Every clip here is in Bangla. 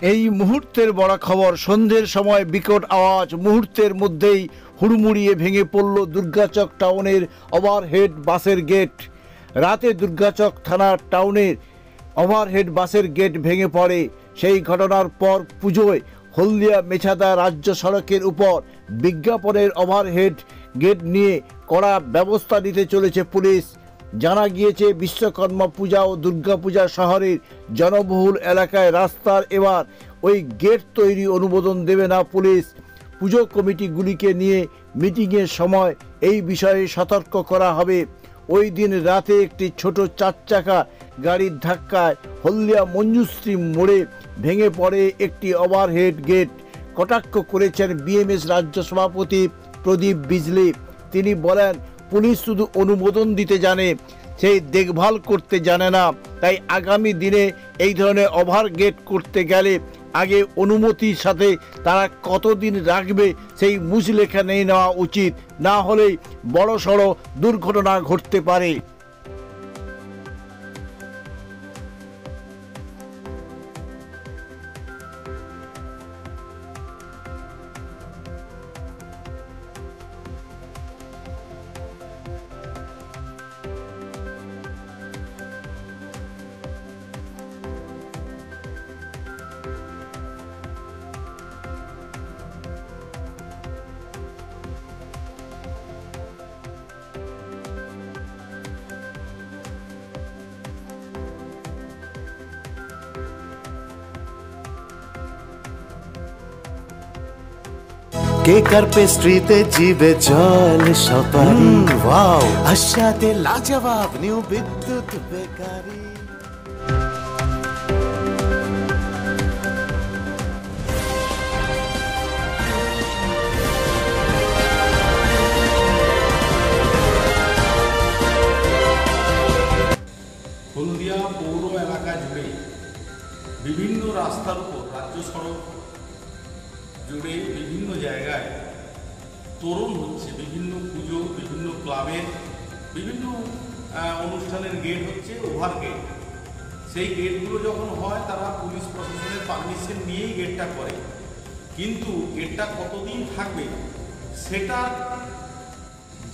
এই মুহূর্তের বড় খবর, সন্ধ্যের সময় বিকট আওয়াজ, মুহূর্তের মধ্যেই হুড়মুড়িয়ে ভেঙে পড়ল দুর্গাচক টাউনের ওভারহেড বাসের গেট। রাতে দুর্গাচক থানার টাউনের ওভারহেড বাসের গেট ভেঙে পড়ে। সেই ঘটনার পর পুজোয় হলদিয়া মেছাদা রাজ্য সড়কের উপর বিজ্ঞাপনের ওভারহেড গেট নিয়ে কড়া ব্যবস্থা নিতে চলেছে পুলিশ। জানা গিয়েছে, বিশ্বকর্মা পূজা ও দুর্গাপূজা শহরের জনবহুল এলাকায় রাস্তার এবার ওই গেট তৈরি অনুমোদন দেবে না পুলিশ। পুজো কমিটিগুলিকে নিয়ে মিটিংয়ের সময় এই বিষয়ে সতর্ক করা হবে। ওই দিন রাতে একটি ছোট 4 চাকা গাড়ির ধাক্কায় হলদিয়া মঞ্জুশ্রী মোড়ে ভেঙে পড়ে একটি ওভারহেড গেট। কটাক্ষ করেছেন বিএমএস রাজ্য সভাপতি প্রদীপ বিজলি। তিনি বলেন, পুলিশ শুধু অনুমোদন দিতে জানে, সেই দেখভাল করতে জানে না। তাই আগামী দিনে এই ধরনের ওভারগেট করতে গেলে আগে অনুমতির সাথে তারা কতদিন রাখবে সেই মুচলেখা নিয়ে নেওয়া উচিত, না হলেই বড়সড় দুর্ঘটনা ঘটতে পারে। কেক আর পেস্ট্রিতে জিবে জল সপারি, ওয়াও আশাতে লাজবাব নিউ বিদ্যুৎ বেকারি। হলদিয়া পৌর এলাকা জুড়ে বিভিন্ন রাস্তার উপর, রাজ্য সড়ক জুড়ে বিভিন্ন জায়গায় তোরণ হচ্ছে, বিভিন্ন পুজো, বিভিন্ন ক্লাবের বিভিন্ন অনুষ্ঠানের গেট হচ্ছে ওভার গেট। সেই গেটগুলো যখন হয় তারা পুলিশ প্রশাসনের পারমিশন নিয়েই গেটটা করে, কিন্তু গেটটা কতদিন থাকবে সেটা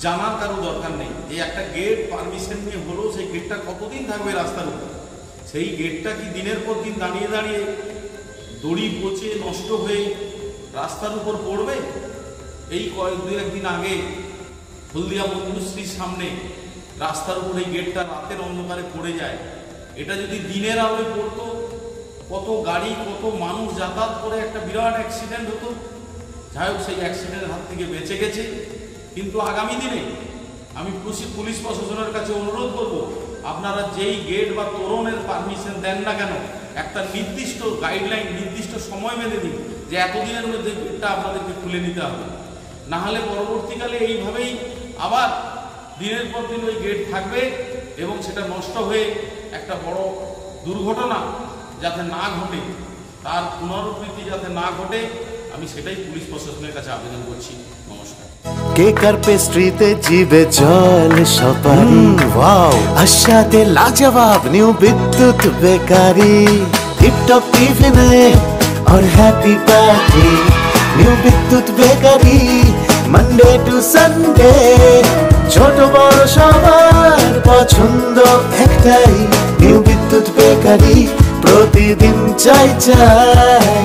জানার কারো দরকার নেই। এই একটা গেট পারমিশন নিয়ে হলো, সেই গেটটা কতদিন থাকবে রাস্তার উপর? সেই গেটটা কি দিনের পর দিন দাঁড়িয়ে দাঁড়িয়ে দড়ি পচে নষ্ট হয়ে রাস্তার উপর পড়বে? এই একদিন আগে হলদিয়া মঞ্জুশ্রীর সামনে রাস্তার উপর এই গেটটা রাতের অন্ধকারে পড়ে যায়। এটা যদি দিনের আলোয় পড়তো, কত গাড়ি কত মানুষ যাতায়াত করে একটা বিরাট অ্যাক্সিডেন্ট হতো। যাই হোক, সেই অ্যাক্সিডেন্টের হাত থেকে বেঁচে গেছে। কিন্তু আগামী দিনে আমি পুলিশ প্রশাসনের কাছে অনুরোধ করব, আপনারা যেই গেট বা তোরণের পারমিশন দেন না কেন, একটা নির্দিষ্ট গাইডলাইন, নির্দিষ্ট সময় বেঁধে দিন যে এতদিনের মধ্যে গেটটা আপনাদেরকে খুলে নিতে হবে। না হলে পরবর্তীকালে এইভাবেই আবার দিনের পর দিন ওই গেট থাকবে এবং সেটা নষ্ট হয়ে একটা বড় দুর্ঘটনা যাতে না ঘটে, তার পুনরাবৃত্তি যাতে না ঘটে, আমি সেটাই পুলিশ প্রশাসনের কাছে আবেদন করছি। নমস্কার। কেক আর পেস্ট্রিতে জিবে জল সপারি, ওয়াও আশাতে লাজবাব নিউ বিদ্যুৎ বেকারি। টিপটপ টিফিনে और हैप्पी पार्टी, নিউ বিদ্যুৎ বেকারি। মানডে টু সানডে ছোট বড় সবার পছন্দ একটাই, নিউ বিদ্যুৎ বেকারি। প্রতিদিন চাই চাই